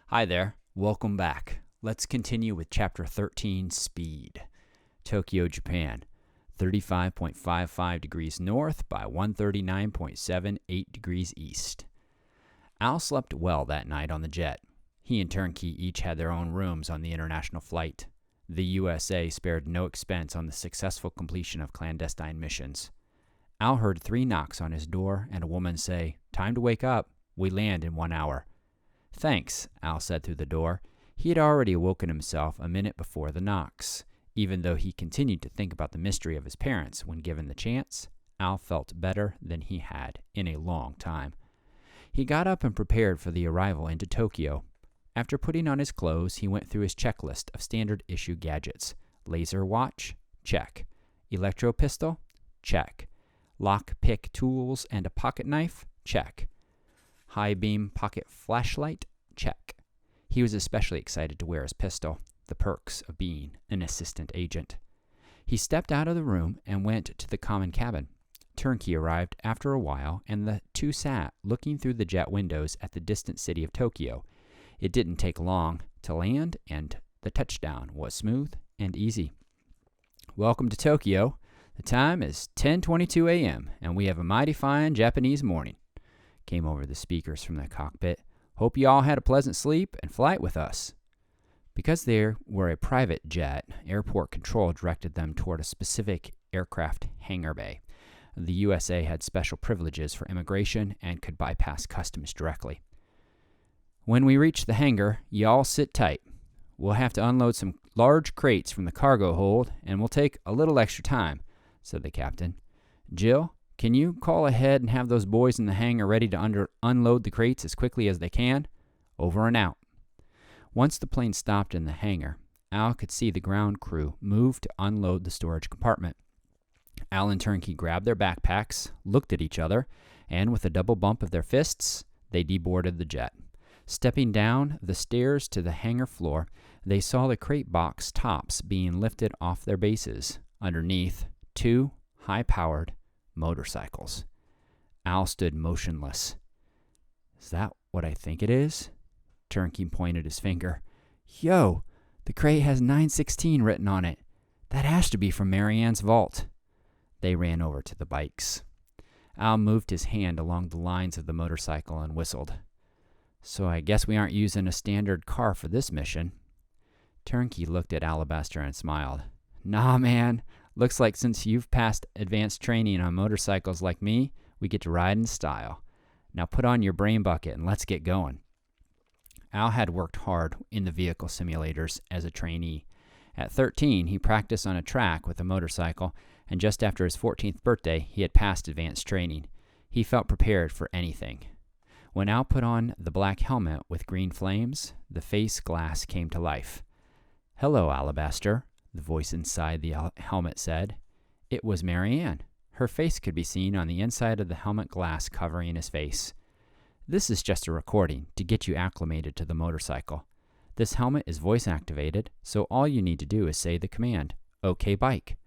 Hi there, welcome back. Let's continue with Chapter 13, Speed. Tokyo, Japan, 35.55 degrees north by 139.78 degrees east. Al slept well that night on the jet. He and Turnkey each had their own rooms on the international flight. The USA spared no expense on the successful completion of clandestine missions. Al heard 3 knocks on his door and a woman say, "Time to wake up. We land in 1 hour." "Thanks," Al said through the door. He had already awoken himself a minute before the knocks. Even though he continued to think about the mystery of his parents when given the chance, Al felt better than he had in a long time. He got up and prepared for the arrival into Tokyo. After putting on his clothes, he went through his checklist of standard-issue gadgets. Laser watch? Check. Electro pistol? Check. Lock-pick tools and a pocket knife? Check. High-beam pocket flashlight? Check. He was especially excited to wear his pistol, the perks of being an assistant agent. He stepped out of the room and went to the common cabin. Turnkey arrived after a while, and the two sat looking through the jet windows at the distant city of Tokyo. It didn't take long to land, and the touchdown was smooth and easy. "Welcome to Tokyo. The time is 10:22 a.m., and we have a mighty fine Japanese morning," came over the speakers from the cockpit. "Hope you all had a pleasant sleep and flight with us." Because they were a private jet, airport control directed them toward a specific aircraft hangar bay. The USA had special privileges for immigration and could bypass customs directly. "When we reach the hangar, you all sit tight. We'll have to unload some large crates from the cargo hold, and we'll take a little extra time," said the captain. "Jill, can you call ahead and have those boys in the hangar ready to unload the crates as quickly as they can? Over and out." Once the plane stopped in the hangar, Al could see the ground crew move to unload the storage compartment. Al and Turnkey grabbed their backpacks, looked at each other, and with a double bump of their fists, they deboarded the jet. Stepping down the stairs to the hangar floor, they saw the crate box tops being lifted off their bases. Underneath, 2 high-powered motorcycles. Al stood motionless. "Is that what I think it is?" Turnkey pointed his finger. "Yo, the crate has 916 written on it. That has to be from Marianne's vault." They ran over to the bikes. Al moved his hand along the lines of the motorcycle and whistled. "So I guess we aren't using a standard car for this mission." Turnkey looked at Alabaster and smiled. "Nah, man. Looks like since you've passed advanced training on motorcycles like me, we get to ride in style. Now put on your brain bucket and let's get going." Al had worked hard in the vehicle simulators as a trainee. At 13, he practiced on a track with a motorcycle, and just after his 14th birthday, he had passed advanced training. He felt prepared for anything. When Al put on the black helmet with green flames, the face glass came to life. "Hello, Alabaster," the voice inside the helmet said. It was Marianne. Her face could be seen on the inside of the helmet glass covering his face. "This is just a recording to get you acclimated to the motorcycle. This helmet is voice-activated, so all you need to do is say the command, 'OK bike,'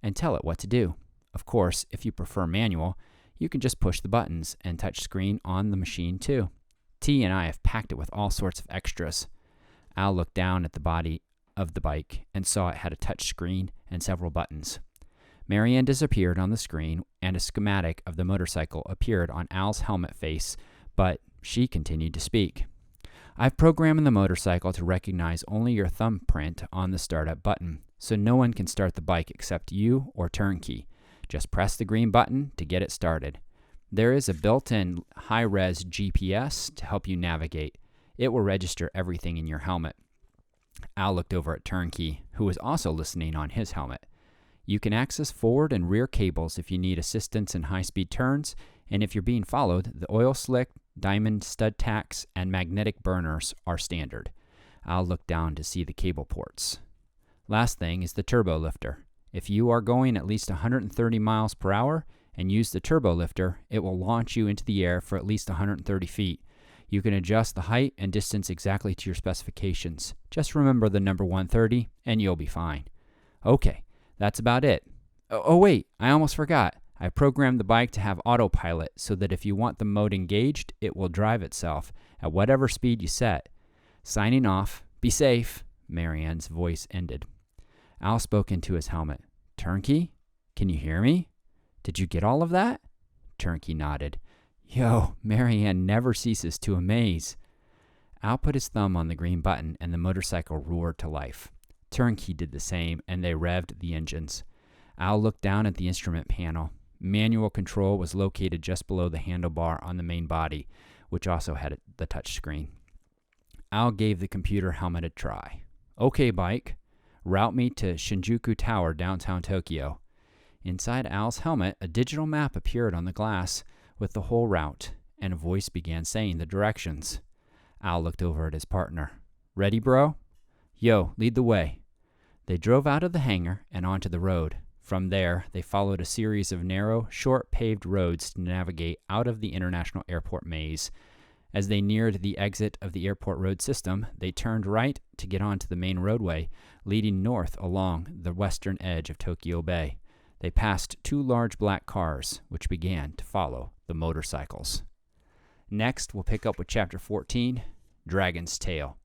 and tell it what to do. Of course, if you prefer manual, you can just push the buttons and touch screen on the machine too. T and I have packed it with all sorts of extras." Al looked down at the body of the bike and saw it had a touch screen and several buttons. Marianne disappeared on the screen, and a schematic of the motorcycle appeared on Al's helmet face, but she continued to speak. "I've programmed the motorcycle to recognize only your thumbprint on the startup button, so no one can start the bike except you or Turnkey. Just press the green button to get it started. There is a built-in high-res GPS to help you navigate. It will register everything in your helmet." Al looked over at Turnkey, who was also listening on his helmet. "You can access forward and rear cables if you need assistance in high-speed turns, and if you're being followed, the oil slick, diamond stud tacks, and magnetic burners are standard." Al looked down to see the cable ports. "Last thing is the turbo lifter. If you are going at least 130 miles per hour and use the turbo lifter, it will launch you into the air for at least 130 feet. You can adjust the height and distance exactly to your specifications. Just remember the number 130 and you'll be fine." "Okay, that's about it. Oh wait, I almost forgot. I programmed the bike to have autopilot so that if you want the mode engaged, it will drive itself at whatever speed you set. Signing off. Be safe, Marianne's voice ended. Al spoke into his helmet. Turnkey? Can you hear me? Did you get all of that? Turnkey nodded. Yo, Marianne never ceases to amaze. Al put his thumb on the green button and the motorcycle roared to life. Turnkey did the same and they revved the engines. Al looked down at the instrument panel. Manual control was located just below the handlebar on the main body, which also had the touch screen. Al gave the computer helmet a try. Okay, bike. Route me to Shinjuku Tower, downtown Tokyo. Inside Al's helmet, a digital map appeared on the glass with the whole route, and a voice began saying the directions. Al looked over at his partner. Ready, bro? Yo, lead the way. They drove out of the hangar and onto the road. From there, they followed a series of narrow, short paved roads to navigate out of the International Airport maze. As they neared the exit of the airport road system, they turned right to get onto the main roadway, leading north along the western edge of Tokyo Bay. They passed 2 large black cars, which began to follow the motorcycles. Next, we'll pick up with Chapter 14, Dragon's Tail.